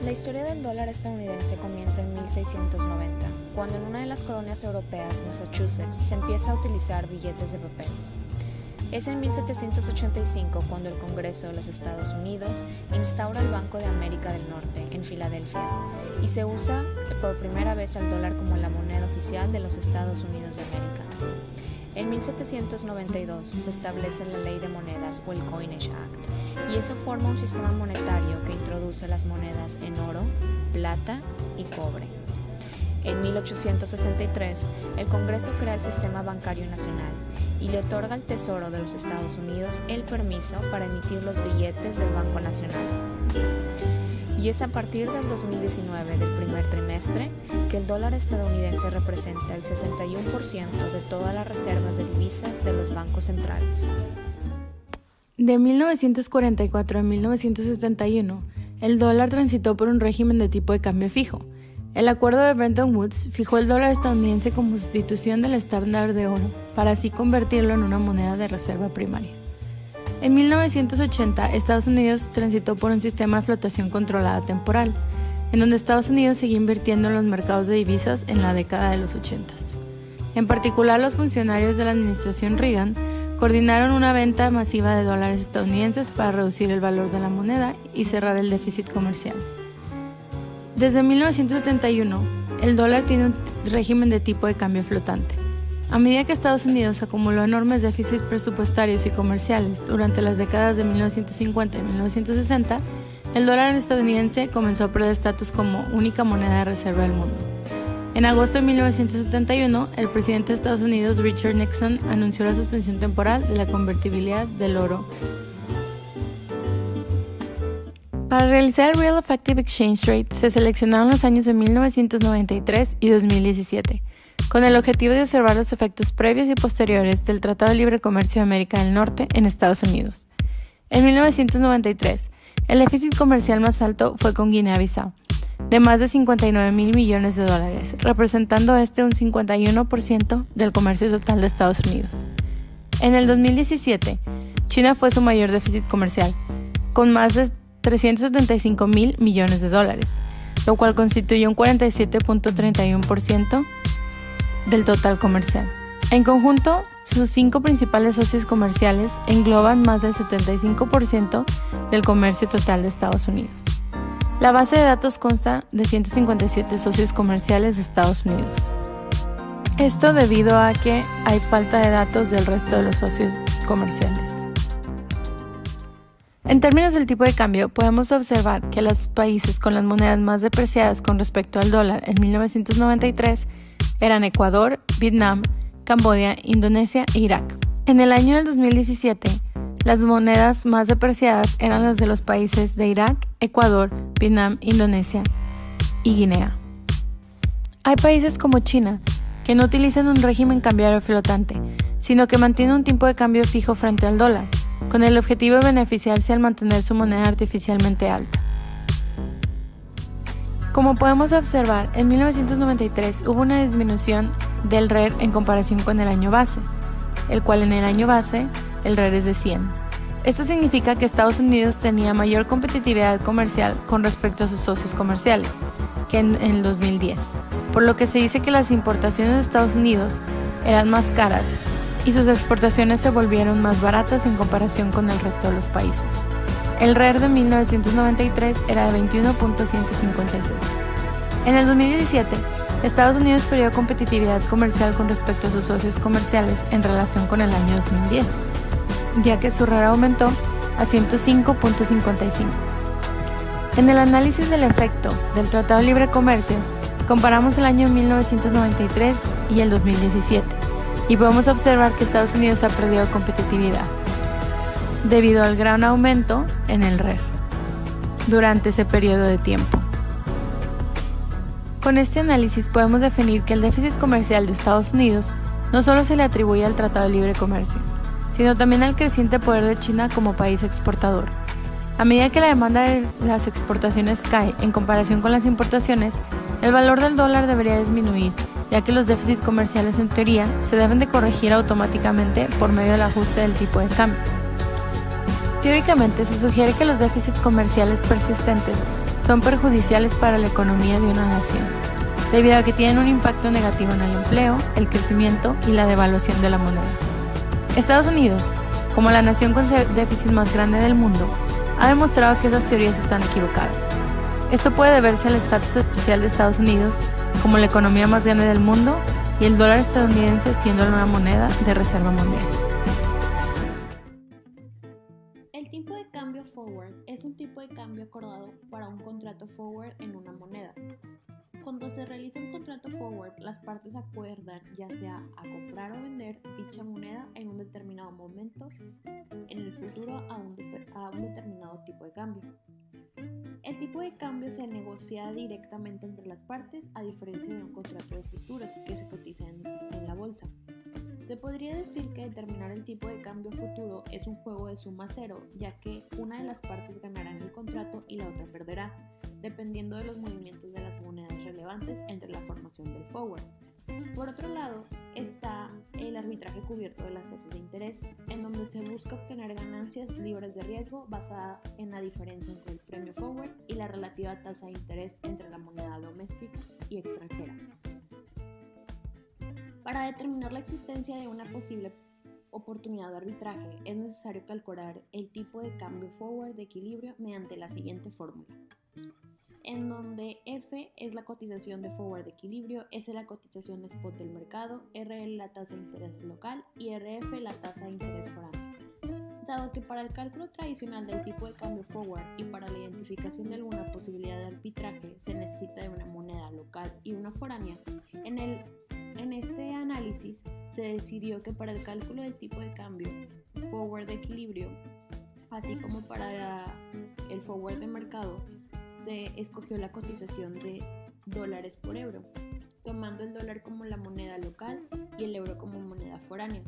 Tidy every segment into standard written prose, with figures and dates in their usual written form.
La historia del dólar estadounidense comienza en 1690, cuando en una de las colonias europeas, Massachusetts, se empieza a utilizar billetes de papel. Es en 1785 cuando el Congreso de los Estados Unidos instaura el Banco de América del Norte en Filadelfia y se usa por primera vez al dólar como la moneda oficial de los Estados Unidos de América. En 1792 se establece la Ley de Monedas o el Coinage Act, y eso forma un sistema monetario que introduce las monedas en oro, plata y cobre. En 1863, el Congreso crea el Sistema Bancario Nacional y le otorga al Tesoro de los Estados Unidos el permiso para emitir los billetes del Banco Nacional. Y es a partir del 2019, del primer trimestre, que el dólar estadounidense representa el 61% de todas las reservas de divisas de los bancos centrales. De 1944 a 1971, el dólar transitó por un régimen de tipo de cambio fijo. El acuerdo de Bretton Woods fijó el dólar estadounidense como sustitución del estándar de oro, para así convertirlo en una moneda de reserva primaria. En 1980, Estados Unidos transitó por un sistema de flotación controlada temporal, en donde Estados Unidos seguía invirtiendo en los mercados de divisas en la década de los 80. En particular, los funcionarios de la administración Reagan coordinaron una venta masiva de dólares estadounidenses para reducir el valor de la moneda y cerrar el déficit comercial. Desde 1971, el dólar tiene un régimen de tipo de cambio flotante. A medida que Estados Unidos acumuló enormes déficits presupuestarios y comerciales durante las décadas de 1950 y 1960, el dólar estadounidense comenzó a perder estatus como única moneda de reserva del mundo. En agosto de 1971, el presidente de Estados Unidos, Richard Nixon, anunció la suspensión temporal de la convertibilidad del oro. Para realizar el Real Effective Exchange Rate, se seleccionaron los años de 1993 y 2017, con el objetivo de observar los efectos previos y posteriores del Tratado de Libre Comercio de América del Norte en Estados Unidos. En 1993, el déficit comercial más alto fue con Guinea-Bissau, de más de 59,000 millones de dólares, representando un 51% del comercio total de Estados Unidos. En el 2017, China fue su mayor déficit comercial, con más de 375,000 millones de dólares, lo cual constituye un 47.31% del total comercial. En conjunto, sus 5 principales socios comerciales engloban más del 75% del comercio total de Estados Unidos. La base de datos consta de 157 socios comerciales de Estados Unidos. Esto debido a que hay falta de datos del resto de los socios comerciales. En términos del tipo de cambio, podemos observar que los países con las monedas más depreciadas con respecto al dólar en 1993 eran Ecuador, Vietnam, Camboya, Indonesia e Irak. En el año del 2017, las monedas más depreciadas eran las de los países de Irak, Ecuador, Vietnam, Indonesia y Guinea. Hay países como China que no utilizan un régimen cambiario flotante, sino que mantienen un tipo de cambio fijo frente al dólar, con el objetivo de beneficiarse al mantener su moneda artificialmente alta. Como podemos observar, en 1993 hubo una disminución del RER en comparación con el año base, el cual en el año base el RER es de 100. Esto significa que Estados Unidos tenía mayor competitividad comercial con respecto a sus socios comerciales que en el 2010, por lo que se dice que las importaciones de Estados Unidos eran más caras y sus exportaciones se volvieron más baratas en comparación con el resto de los países. El RER de 1993 era de 21.156. En el 2017, Estados Unidos perdió competitividad comercial con respecto a sus socios comerciales en relación con el año 2010, ya que su RER aumentó a 105.55. En el análisis del efecto del Tratado de Libre Comercio, comparamos el año 1993 y el 2017, y podemos observar que Estados Unidos ha perdido competitividad debido al gran aumento en el RER durante ese periodo de tiempo. Con este análisis podemos definir que el déficit comercial de Estados Unidos no solo se le atribuye al Tratado de Libre Comercio, sino también al creciente poder de China como país exportador. A medida que la demanda de las exportaciones cae en comparación con las importaciones, el valor del dólar debería disminuir, ya que los déficits comerciales en teoría se deben de corregir automáticamente por medio del ajuste del tipo de cambio. Teóricamente se sugiere que los déficits comerciales persistentes son perjudiciales para la economía de una nación, debido a que tienen un impacto negativo en el empleo, el crecimiento y la devaluación de la moneda. Estados Unidos, como la nación con déficit más grande del mundo, ha demostrado que esas teorías están equivocadas. Esto puede deberse al estatus especial de Estados Unidos como la economía más grande del mundo y el dólar estadounidense siendo una moneda de reserva mundial. El tipo de cambio forward es un tipo de cambio acordado para un contrato forward en una moneda. Cuando se realiza un contrato forward, las partes acuerdan ya sea a comprar o vender dicha moneda en un determinado momento en el futuro a un determinado tipo de cambio. El tipo de cambio se negocia directamente entre las partes, a diferencia de un contrato de futuros que se cotiza en la bolsa. Se podría decir que determinar el tipo de cambio futuro es un juego de suma cero, ya que una de las partes ganará en el contrato y la otra perderá, dependiendo de los movimientos de las monedas relevantes entre la formación del forward. Por otro lado, está el arbitraje cubierto de las tasas de interés, en donde se busca obtener ganancias libres de riesgo basada en la diferencia entre el premio forward y la relativa tasa de interés entre la moneda doméstica y extranjera. Para determinar la existencia de una posible oportunidad de arbitraje, es necesario calcular el tipo de cambio forward de equilibrio mediante la siguiente fórmula, en donde F es la cotización de forward de equilibrio, S la cotización spot del mercado, RL la tasa de interés local y RF la tasa de interés foráneo. Dado que para el cálculo tradicional del tipo de cambio forward y para la identificación de alguna posibilidad de arbitraje se necesita de una moneda local y una foránea, en este análisis se decidió que para el cálculo del tipo de cambio forward de equilibrio, así como para el forward de mercado, se escogió la cotización de dólares por euro, tomando el dólar como la moneda local y el euro como moneda foránea.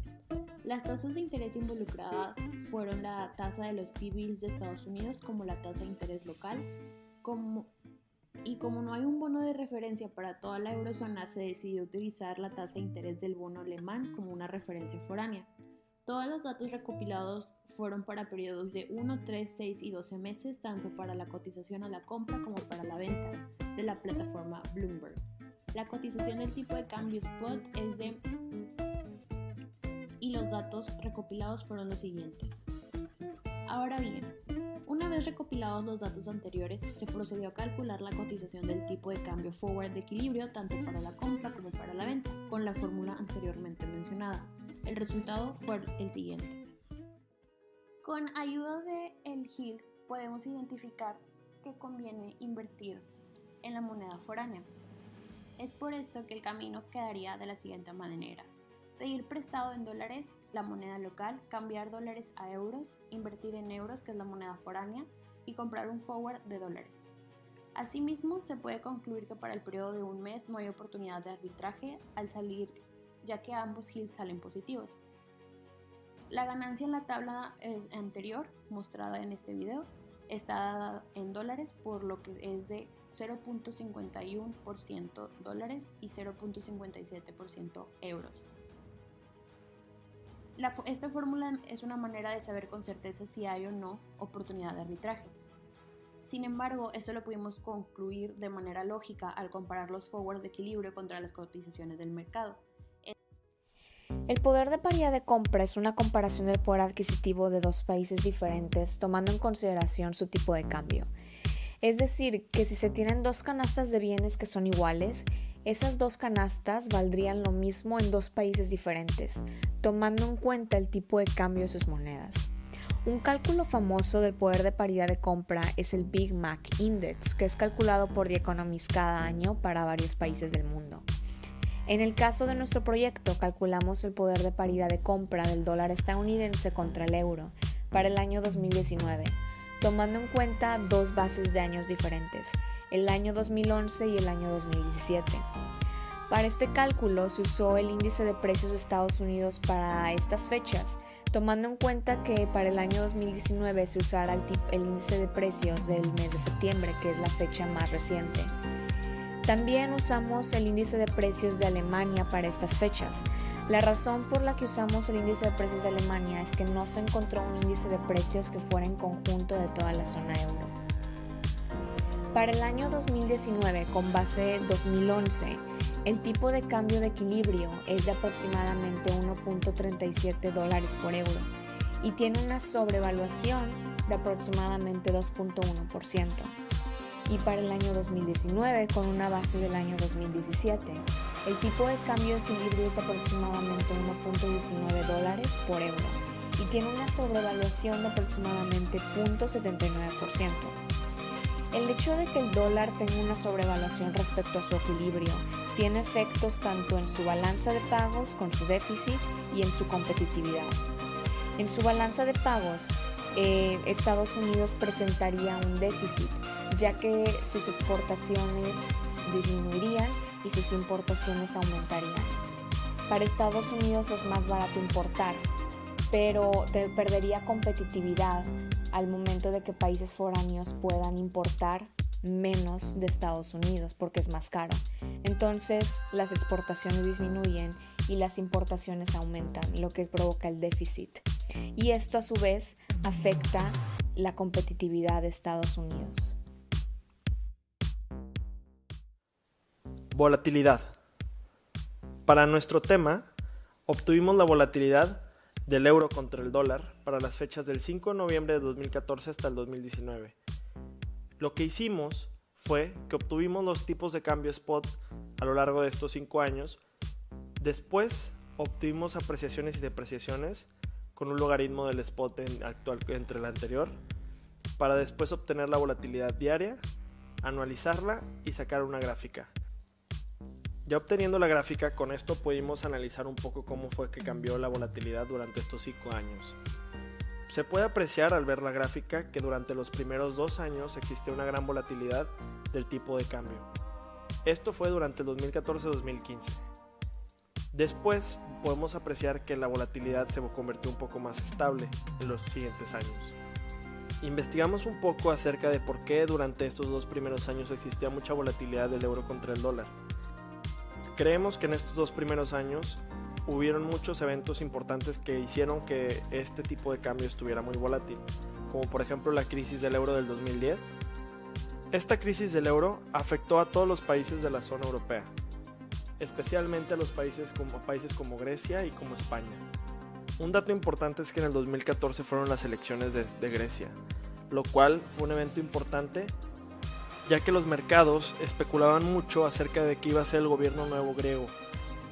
Las tasas de interés involucradas fueron la tasa de los T-bills de Estados Unidos como la tasa de interés local, como no hay un bono de referencia para toda la eurozona, se decidió utilizar la tasa de interés del bono alemán como una referencia foránea. Todos los datos recopilados fueron para periodos de 1, 3, 6 y 12 meses, tanto para la cotización a la compra como para la venta, de la plataforma Bloomberg. La cotización del tipo de cambio spot y los datos recopilados fueron los siguientes. Ahora bien, una vez recopilados los datos anteriores, se procedió a calcular la cotización del tipo de cambio forward de equilibrio tanto para la compra como para la venta, con la fórmula anteriormente mencionada. El resultado fue el siguiente. Con ayuda de el Hill podemos identificar que conviene invertir en la moneda foránea. Es por esto que el camino quedaría de la siguiente manera: pedir prestado en dólares, la moneda local, cambiar dólares a euros, invertir en euros, que es la moneda foránea, y comprar un forward de dólares. Asimismo, se puede concluir que para el periodo de un mes no hay oportunidad de arbitraje al salir, ya que ambos Hills salen positivos. La ganancia en la tabla anterior, mostrada en este video, está dada en dólares, por lo que es de 0.51% dólares y 0.57% euros. Esta fórmula es una manera de saber con certeza si hay o no oportunidad de arbitraje. Sin embargo, esto lo pudimos concluir de manera lógica al comparar los forwards de equilibrio contra las cotizaciones del mercado. El poder de paridad de compra es una comparación del poder adquisitivo de dos países diferentes tomando en consideración su tipo de cambio. Es decir, que si se tienen dos canastas de bienes que son iguales, esas dos canastas valdrían lo mismo en dos países diferentes, tomando en cuenta el tipo de cambio de sus monedas. Un cálculo famoso del poder de paridad de compra es el Big Mac Index, que es calculado por The Economist cada año para varios países del mundo. En el caso de nuestro proyecto, calculamos el poder de paridad de compra del dólar estadounidense contra el euro para el año 2019, tomando en cuenta dos bases de años diferentes, el año 2011 y el año 2017. Para este cálculo se usó el índice de precios de Estados Unidos para estas fechas, tomando en cuenta que para el año 2019 se usara el índice de precios del mes de septiembre, que es la fecha más reciente. También usamos el índice de precios de Alemania para estas fechas. La razón por la que usamos el índice de precios de Alemania es que no se encontró un índice de precios que fuera en conjunto de toda la zona euro. Para el año 2019, con base 2011, el tipo de cambio de equilibrio es de aproximadamente $1.37 por euro y tiene una sobrevaluación de aproximadamente 2.1%. Y para el año 2019, con una base del año 2017, el tipo de cambio de equilibrio es de aproximadamente $1.19 por euro y tiene una sobrevaluación de aproximadamente 0.79%. El hecho de que el dólar tenga una sobrevaluación respecto a su equilibrio tiene efectos tanto en su balanza de pagos con su déficit y en su competitividad. En su balanza de pagos, Estados Unidos presentaría un déficit, ya que sus exportaciones disminuirían y sus importaciones aumentarían. Para Estados Unidos es más barato importar, pero perdería competitividad al momento de que países foráneos puedan importar menos de Estados Unidos porque es más caro. Entonces las exportaciones disminuyen y las importaciones aumentan, lo que provoca el déficit. Y esto a su vez afecta la competitividad de Estados Unidos. Volatilidad. Para nuestro tema, obtuvimos la volatilidad del euro contra el dólar para las fechas del 5 de noviembre de 2014 hasta el 2019. Lo que hicimos fue que obtuvimos los tipos de cambio spot a lo largo de estos 5 años. Después obtuvimos apreciaciones y depreciaciones con un logaritmo del spot actual entre el anterior, para después obtener la volatilidad diaria, anualizarla y sacar una gráfica. Ya obteniendo la gráfica, con esto pudimos analizar un poco cómo fue que cambió la volatilidad durante estos 5 años. Se puede apreciar al ver la gráfica que durante los primeros 2 años existió una gran volatilidad del tipo de cambio. Esto fue durante el 2014-2015. Después podemos apreciar que la volatilidad se convirtió un poco más estable en los siguientes años. Investigamos un poco acerca de por qué durante estos 2 primeros años existía mucha volatilidad del euro contra el dólar. Creemos que en estos 2 primeros años hubieron muchos eventos importantes que hicieron que este tipo de cambio estuviera muy volátil, como por ejemplo la crisis del euro del 2010. Esta crisis del euro afectó a todos los países de la zona europea, especialmente a los países como Grecia y como España. Un dato importante es que en el 2014 fueron las elecciones de Grecia, lo cual fue un evento importante, ya que los mercados especulaban mucho acerca de que iba a ser el gobierno nuevo griego.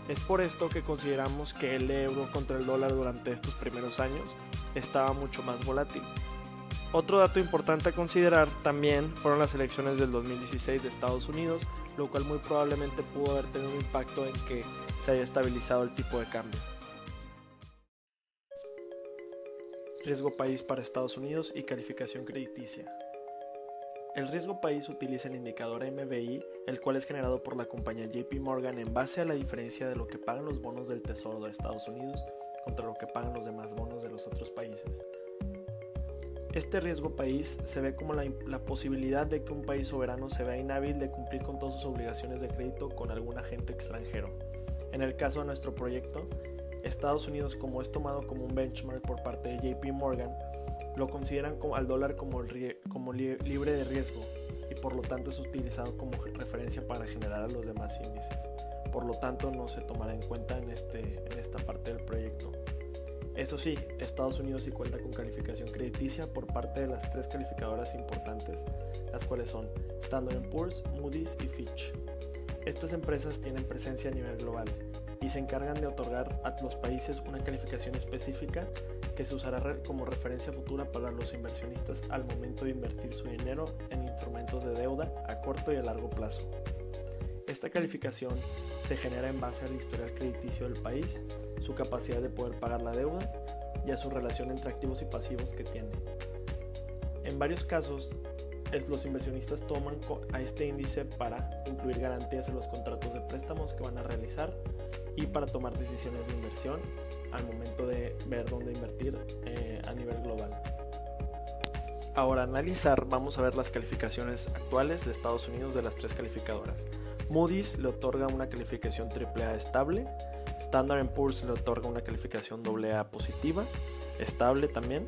Es por esto que consideramos que el euro contra el dólar durante estos primeros años estaba mucho más volátil. Otro dato importante a considerar también fueron las elecciones del 2016 de Estados Unidos, lo cual muy probablemente pudo haber tenido un impacto en que se haya estabilizado el tipo de cambio. Riesgo país para Estados Unidos y calificación crediticia. El riesgo país utiliza el indicador MBI, el cual es generado por la compañía JP Morgan en base a la diferencia de lo que pagan los bonos del Tesoro de Estados Unidos contra lo que pagan los demás bonos de los otros países. Este riesgo país se ve como la posibilidad de que un país soberano se vea inhábil de cumplir con todas sus obligaciones de crédito con algún agente extranjero. En el caso de nuestro proyecto, Estados Unidos, como es tomado como un benchmark por parte de JP Morgan, lo consideran al dólar como libre de riesgo y por lo tanto es utilizado como referencia para generar a los demás índices. Por lo tanto no se tomará en cuenta en esta parte del proyecto. Eso sí, Estados Unidos sí cuenta con calificación crediticia por parte de las 3 calificadoras importantes, las cuales son Standard & Poor's, Moody's y Fitch. Estas empresas tienen presencia a nivel global y se encargan de otorgar a los países una calificación específica que se usará como referencia futura para los inversionistas al momento de invertir su dinero en instrumentos de deuda a corto y a largo plazo. Esta calificación se genera en base al historial crediticio del país, su capacidad de poder pagar la deuda y a su relación entre activos y pasivos que tiene. En varios casos, los inversionistas toman a este índice para incluir garantías en los contratos de préstamos que van a realizar y para tomar decisiones de inversión al momento de ver dónde invertir a nivel global. Ahora, analizar, vamos a ver las calificaciones actuales de Estados Unidos de las 3 calificadoras. Moody's le otorga una calificación AAA estable, Standard & Poor's le otorga una calificación AA positiva, estable también,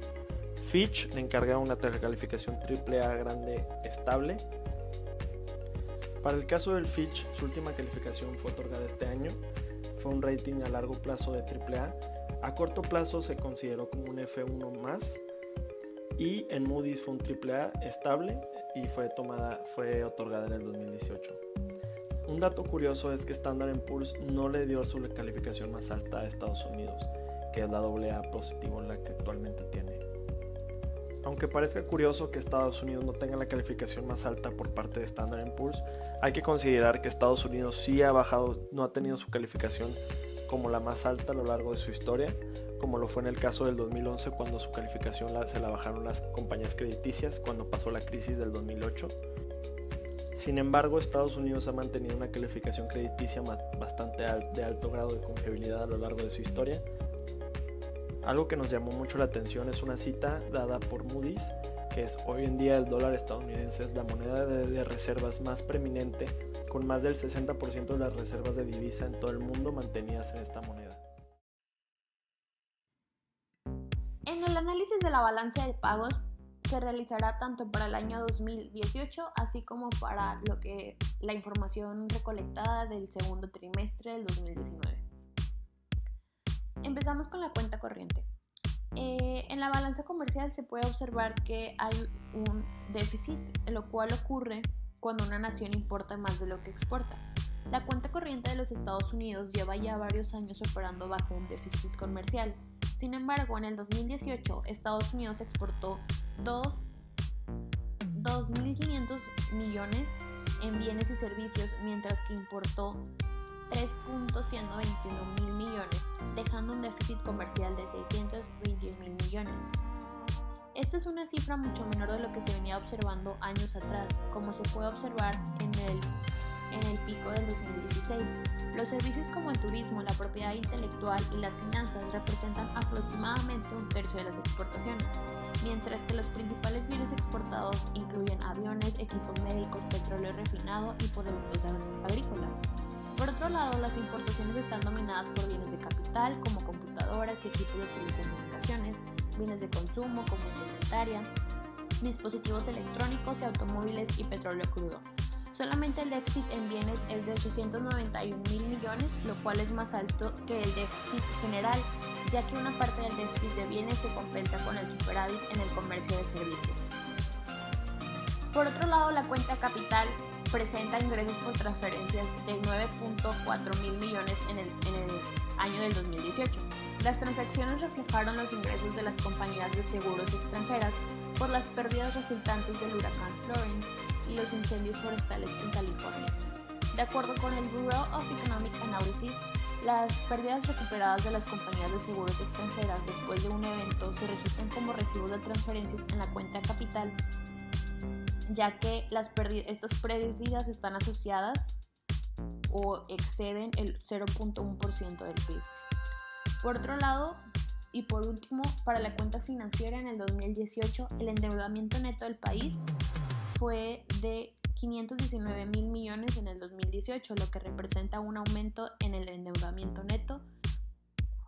Fitch le encarga una calificación AAA grande estable Para el caso del Fitch, su última calificación fue otorgada este año. Fue un rating a largo plazo de AAA. A corto plazo se consideró como un F1+, y en Moody's fue un AAA estable y fue otorgada en el 2018. Un dato curioso es que Standard & Poor's no le dio su calificación más alta a Estados Unidos, que es la AA positivo, la que actualmente tiene. Aunque parezca curioso que Estados Unidos no tenga la calificación más alta por parte de Standard & Poor's, hay que considerar que Estados Unidos sí ha bajado, no ha tenido su calificación como la más alta a lo largo de su historia, como lo fue en el caso del 2011 cuando su calificación se la bajaron las compañías crediticias cuando pasó la crisis del 2008. Sin embargo, Estados Unidos ha mantenido una calificación crediticia bastante de alto grado de confiabilidad a lo largo de su historia. Algo que nos llamó mucho la atención es una cita dada por Moody's, que es: hoy en día el dólar estadounidense es la moneda de reservas más preeminente, con más del 60% de las reservas de divisa en todo el mundo mantenidas en esta moneda. En el análisis de la balanza de pagos se realizará tanto para el año 2018 así como para la información recolectada del segundo trimestre del 2019. Empezamos con la cuenta corriente. En la balanza comercial se puede observar que hay un déficit, lo cual ocurre cuando una nación importa más de lo que exporta. La cuenta corriente de los Estados Unidos lleva ya varios años operando bajo un déficit comercial. Sin embargo, en el 2018, Estados Unidos exportó 2.500 millones en bienes y servicios, mientras que importó 3.121 millones, dejando un déficit comercial de 621 millones. Esta es una cifra mucho menor de lo que se venía observando años atrás, como se puede observar en el pico del 2016. Los servicios como el turismo, la propiedad intelectual y las finanzas representan aproximadamente un tercio de las exportaciones, mientras que los principales bienes exportados incluyen aviones, equipos médicos, petróleo refinado y productos agrícolas. Por otro lado, las importaciones están dominadas por bienes de capital como computadoras y equipos de telecomunicaciones, bienes de consumo como indumentaria, dispositivos electrónicos y automóviles y petróleo crudo. Solamente el déficit en bienes es de 891 mil millones, lo cual es más alto que el déficit general, ya que una parte del déficit de bienes se compensa con el superávit en el comercio de servicios. Por otro lado, la cuenta capital presenta ingresos por transferencias de 9.4 mil millones en el año del 2018. Las transacciones reflejaron los ingresos de las compañías de seguros extranjeras por las pérdidas resultantes del huracán Florence y los incendios forestales en California. De acuerdo con el Bureau of Economic Analysis, las pérdidas recuperadas de las compañías de seguros extranjeras después de un evento se registran como recibos de transferencias en la cuenta capital, ya que estas pérdidas están asociadas o exceden el 0.1% del PIB. Por otro lado, y por último, para la cuenta financiera en el 2018, el endeudamiento neto del país fue de 519 mil millones en el 2018, lo que representa un aumento en el endeudamiento neto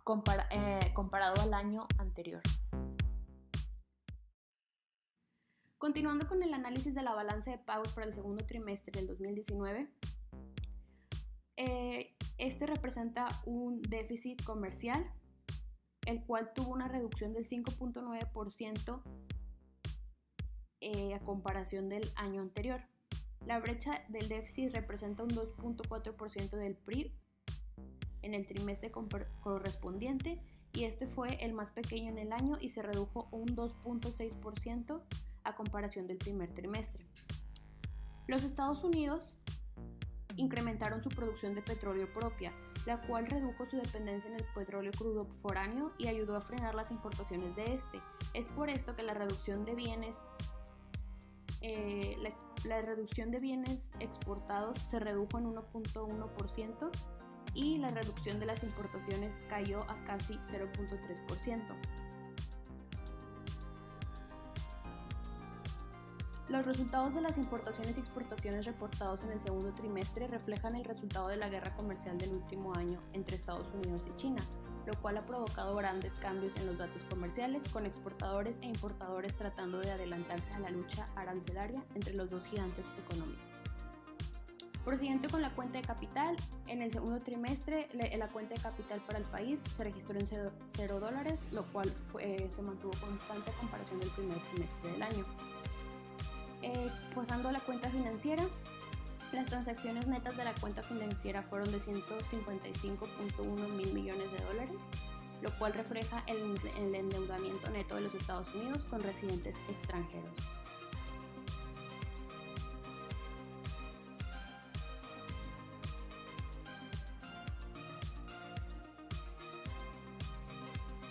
comparado al año anterior. Continuando con el análisis de la balanza de pagos para el segundo trimestre del 2019, este representa un déficit comercial, el cual tuvo una reducción del 5.9% a comparación del año anterior. La brecha del déficit representa un 2.4% del PIB en el trimestre correspondiente, y este fue el más pequeño en el año y se redujo un 2.6% a comparación del primer trimestre. Los Estados Unidos incrementaron su producción de petróleo propia, la cual redujo su dependencia en el petróleo crudo foráneo y ayudó a frenar las importaciones de este. Es por esto que la reducción de bienes exportados se redujo en 1.1% y la reducción de las importaciones cayó a casi 0.3%. Los resultados de las importaciones y exportaciones reportados en el segundo trimestre reflejan el resultado de la guerra comercial del último año entre Estados Unidos y China, lo cual ha provocado grandes cambios en los datos comerciales, con exportadores e importadores tratando de adelantarse a la lucha arancelaria entre los dos gigantes económicos. Prosiguiente con la cuenta de capital, en el segundo trimestre la cuenta de capital para el país se registró en $0, lo cual se mantuvo constante a comparación del primer trimestre del año. Pasando a la cuenta financiera, las transacciones netas de la cuenta financiera fueron de $155.1 mil millones, lo cual refleja el endeudamiento neto de los Estados Unidos con residentes extranjeros.